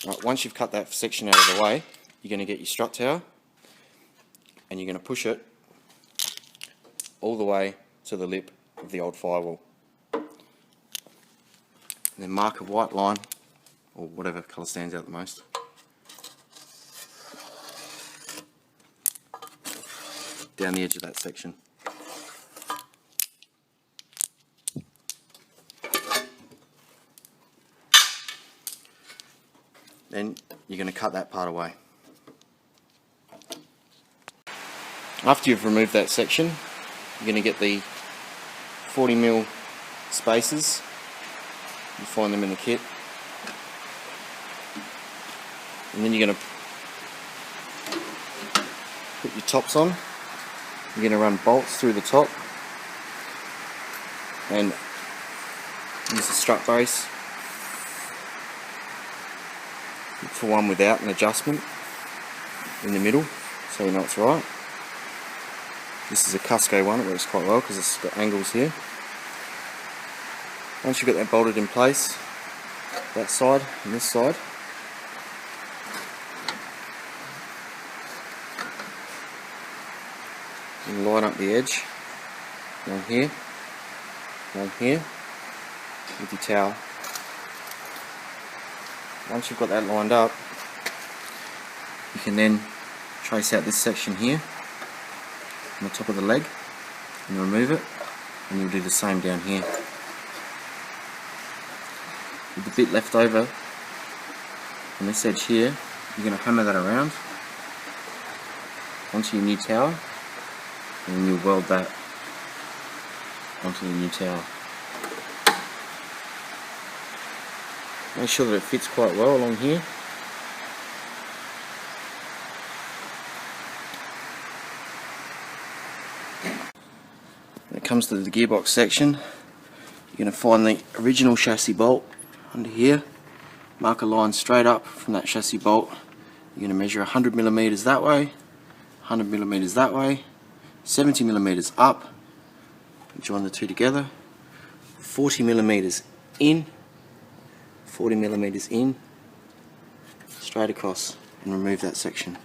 Right, once you've cut that section out of the way, you're going to get your strut tower and you're going to push it all the way to the lip of the old firewall. And then mark a white line, or whatever colour stands out the most. Down the edge of that section. Then you're going to cut that part away. After you've removed that section, you're going to get the 40mm spacers. You find them in the kit. And then you're going to put your tops on. You're going to run bolts through the top and use the strut base. Look for one without an adjustment in the middle so you know it's right. This is a Cusco one, it works quite well because it's got angles here. Once you've got that bolted in place, that side and this side, you line up the edge along here with your towel. Once you've got that lined up, you can then trace out this section here on the top of the leg and remove it, and you'll do the same down here. With the bit left over on this edge here, you're going to hammer that around onto your new tower, and then you'll weld that onto the new tower. Make sure that it fits quite well along here. When it comes to the gearbox section, you're going to find the original chassis bolt under here. Mark a line straight up from that chassis bolt. You're going to measure 100mm that way, 100mm that way, 70mm up, join the two together, 40mm in, 40mm in, straight across, and remove that section.